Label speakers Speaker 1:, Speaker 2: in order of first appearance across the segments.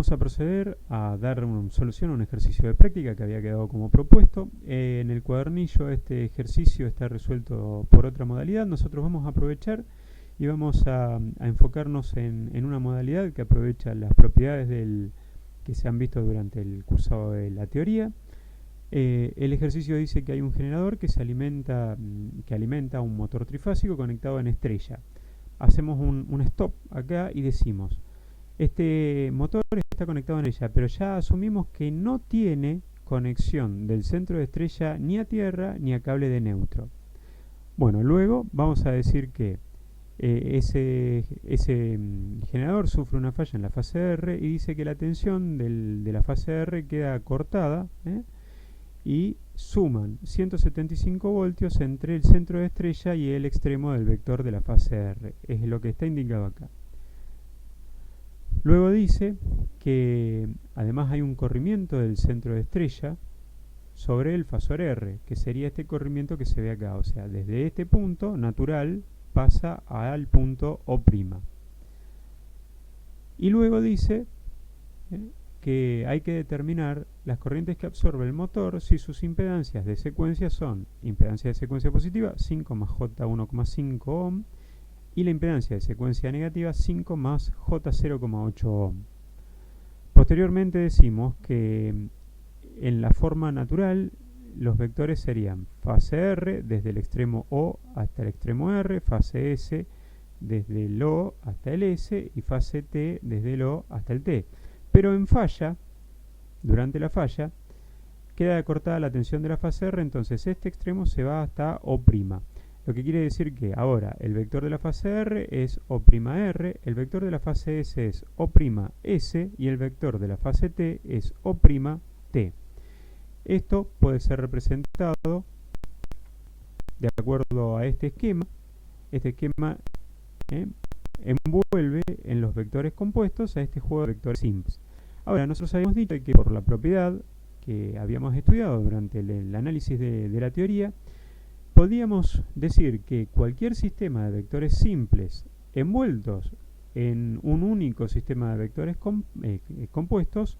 Speaker 1: Vamos a proceder a dar una solución a un ejercicio de práctica que había quedado como propuesto. En el cuadernillo este ejercicio está resuelto por otra modalidad. Nosotros vamos a aprovechar y vamos a enfocarnos en una modalidad que aprovecha las propiedades que se han visto durante el cursado de la teoría. El ejercicio dice que hay un generador que alimenta un motor trifásico conectado en estrella. Hacemos un stop acá y decimos: este motor está conectado en ella, pero ya asumimos que no tiene conexión del centro de estrella ni a tierra ni a cable de neutro. Bueno, luego vamos a decir que ese generador sufre una falla en la fase R y dice que la tensión de la fase R queda cortada, y suman 175 voltios entre el centro de estrella y el extremo del vector de la fase R. Es lo que está indicado acá. Luego dice que además hay un corrimiento del centro de estrella sobre el fasor R, que sería este corrimiento que se ve acá. O sea, desde este punto natural pasa al punto O'. Y luego dice que hay que determinar las corrientes que absorbe el motor si sus impedancias de secuencia son impedancia de secuencia positiva 5 más J1,5 ohm y la impedancia de secuencia negativa 5 más J0,8 ohm. Posteriormente decimos que en la forma natural los vectores serían fase R desde el extremo O hasta el extremo R, fase S desde el O hasta el S y fase T desde el O hasta el T. Pero en falla, durante la falla, queda cortada la tensión de la fase R, entonces este extremo se va hasta O'. Lo que quiere decir que ahora el vector de la fase R es O'R, el vector de la fase S es O'S y el vector de la fase T es O'T. Esto puede ser representado de acuerdo a este esquema. Este esquema envuelve en los vectores compuestos a este juego de vectores simples. Ahora, nosotros habíamos dicho que por la propiedad que habíamos estudiado durante el análisis de la teoría, podíamos decir que cualquier sistema de vectores simples envueltos en un único sistema de vectores compuestos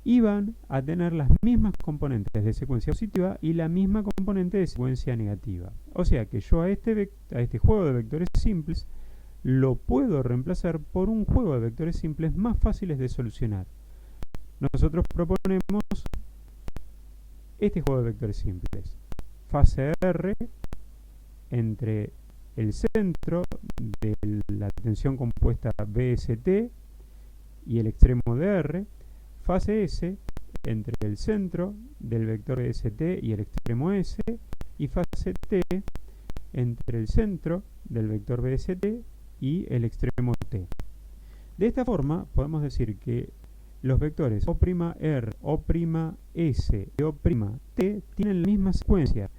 Speaker 1: iban a tener las mismas componentes de secuencia positiva y la misma componente de secuencia negativa. O sea que yo a este juego de vectores simples lo puedo reemplazar por un juego de vectores simples más fáciles de solucionar. Nosotros proponemos este juego de vectores simples. Fase R entre el centro de la tensión compuesta BST y el extremo de R. Fase S entre el centro del vector BST y el extremo S. Y fase T entre el centro del vector BST y el extremo T. De esta forma podemos decir que los vectores O'R, O'S y O'T tienen la misma secuencia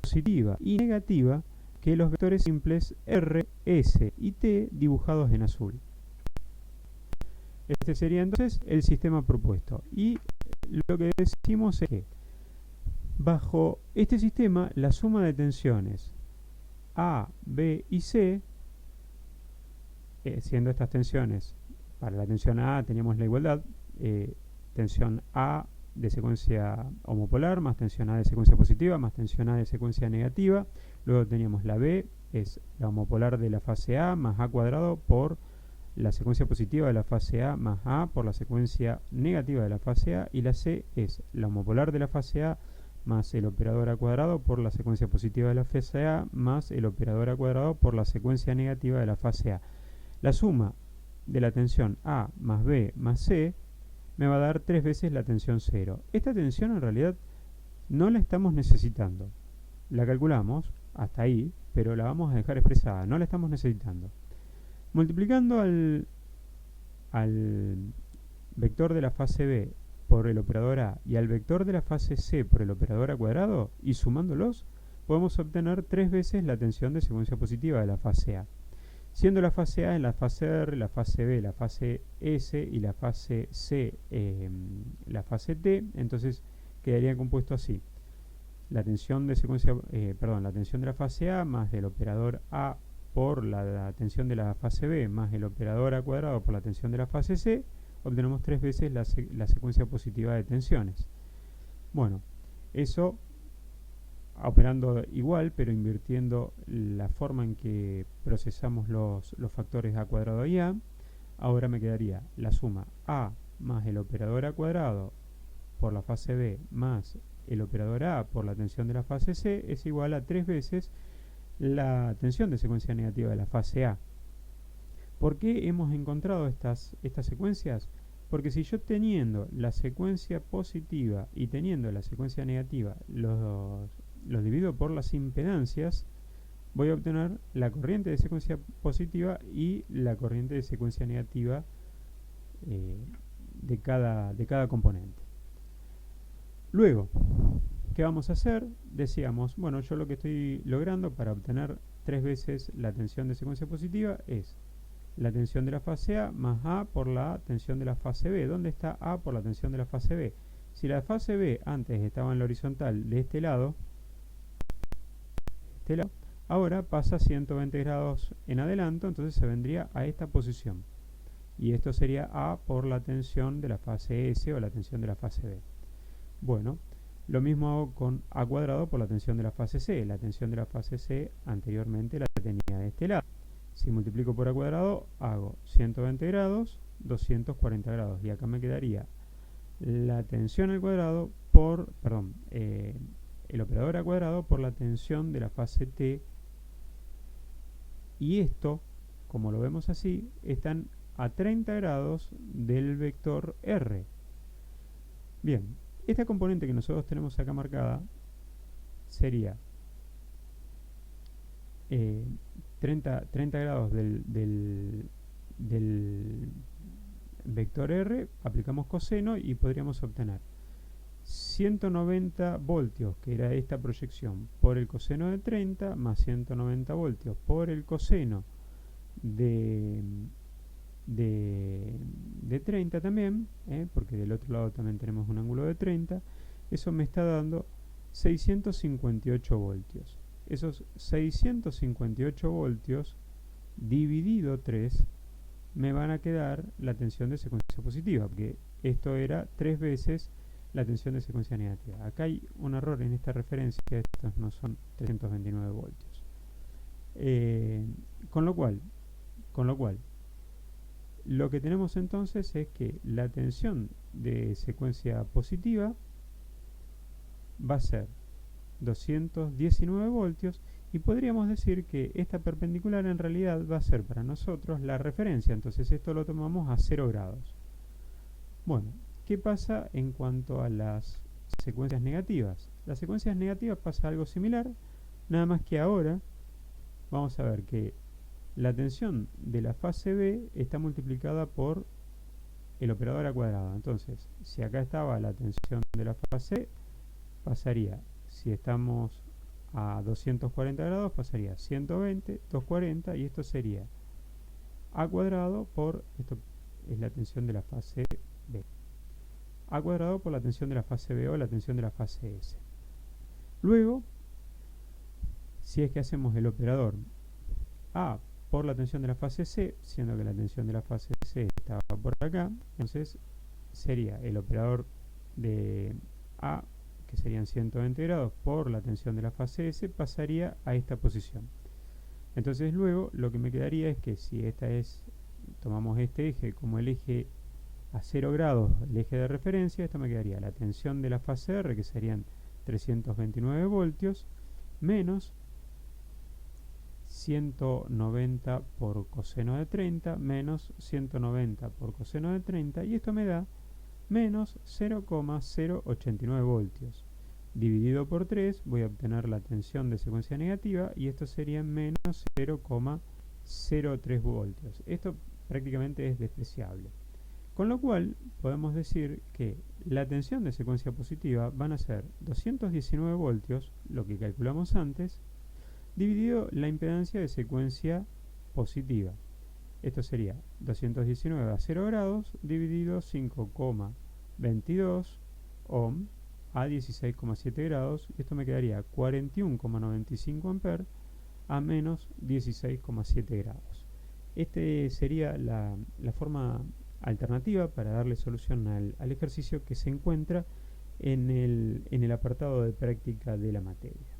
Speaker 1: positiva y negativa que los vectores simples R, S y T dibujados en azul. Este sería entonces el sistema propuesto. Y lo que decimos es que bajo este sistema la suma de tensiones A, B y C, siendo estas tensiones, para la tensión A teníamos la igualdad, tensión A de secuencia homopolar más tensión A de secuencia positiva más tensión A de secuencia negativa. Luego teníamos la B, es la homopolar de la fase A más A cuadrado por la secuencia positiva de la fase A más A por la secuencia negativa de la fase A. Y la C es la homopolar de la fase A más el operador A cuadrado por la secuencia positiva de la fase A más el operador A cuadrado por la secuencia negativa de la fase A. La suma de la tensión A más B más C me va a dar 3 veces la tensión 0. Esta tensión en realidad no la estamos necesitando. La calculamos hasta ahí, pero la vamos a dejar expresada. No la estamos necesitando. Multiplicando al vector de la fase B por el operador A y al vector de la fase C por el operador A cuadrado y sumándolos, podemos obtener 3 veces la tensión de secuencia positiva de la fase A. Siendo la fase A en la fase R, la fase B, la fase S y la fase C, la fase T, entonces quedaría compuesto así: la tensión de la tensión de la fase A más el operador A por la tensión de la fase B más el operador A cuadrado por la tensión de la fase C, obtenemos 3 veces la secuencia positiva de tensiones. Bueno, eso operando igual, pero invirtiendo la forma en que procesamos los factores a cuadrado y a, ahora me quedaría la suma a más el operador a cuadrado por la fase B más el operador a por la tensión de la fase C es igual a 3 veces la tensión de secuencia negativa de la fase A. ¿Por qué hemos encontrado estas secuencias? Porque si yo teniendo la secuencia positiva y teniendo la secuencia negativa los divido por las impedancias, voy a obtener la corriente de secuencia positiva y la corriente de secuencia negativa de cada componente. Luego, ¿qué vamos a hacer? Decíamos, bueno, yo lo que estoy logrando para obtener 3 veces la tensión de secuencia positiva es la tensión de la fase A más A por la tensión de la fase B. ¿Dónde está A por la tensión de la fase B? Si la fase B antes estaba en la horizontal de este lado, ahora pasa 120 grados en adelanto, entonces se vendría a esta posición. Y esto sería A por la tensión de la fase S o la tensión de la fase B. Bueno, lo mismo hago con A cuadrado por la tensión de la fase C. La tensión de la fase C anteriormente la tenía de este lado. Si multiplico por A cuadrado, hago 120 grados, 240 grados. Y acá me quedaría la tensión al cuadrado por, el operador a cuadrado por la tensión de la fase T. Y esto, como lo vemos así, están a 30 grados del vector R. Bien, esta componente que nosotros tenemos acá marcada sería 30 grados del vector R, aplicamos coseno y podríamos obtener 190 voltios, que era esta proyección, por el coseno de 30, más 190 voltios por el coseno de 30 también, porque del otro lado también tenemos un ángulo de 30, eso me está dando 658 voltios. Esos 658 voltios dividido 3 me van a quedar la tensión de secuencia positiva, porque esto era 3 veces la tensión de secuencia negativa. Acá hay un error en esta referencia, estos no son 329 voltios. Con lo cual, lo que tenemos entonces es que la tensión de secuencia positiva va a ser 219 voltios y podríamos decir que esta perpendicular en realidad va a ser para nosotros la referencia, entonces esto lo tomamos a 0 grados. Bueno, ¿qué pasa en cuanto a las secuencias negativas? Las secuencias negativas pasa algo similar, nada más que ahora vamos a ver que la tensión de la fase B está multiplicada por el operador a cuadrado. Entonces, si acá estaba la tensión de la fase, pasaría, si estamos a 240 grados, pasaría 120, 240, y esto sería A cuadrado por, esto es la tensión de la fase B, A cuadrado por la tensión de la fase B o la tensión de la fase S. Luego, si es que hacemos el operador A por la tensión de la fase C, siendo que la tensión de la fase C estaba por acá, entonces sería el operador de A, que serían 120 grados, por la tensión de la fase S, pasaría a esta posición. Entonces luego lo que me quedaría es que si tomamos este eje como el eje a 0 grados, el eje de referencia, esto me quedaría la tensión de la fase R, que serían 329 voltios, menos 190 por coseno de 30 menos 190 por coseno de 30, y esto me da menos 0,089 voltios. Dividido por 3 voy a obtener la tensión de secuencia negativa y esto sería menos 0,03 voltios. Esto prácticamente es despreciable. Con lo cual podemos decir que la tensión de secuencia positiva van a ser 219 voltios, lo que calculamos antes, dividido la impedancia de secuencia positiva. Esto sería 219 a 0 grados dividido 5,22 ohm a 16,7 grados. Esto me quedaría 41,95 amperes a menos 16,7 grados. Este sería la forma alternativa para darle solución al ejercicio que se encuentra en el apartado de práctica de la materia.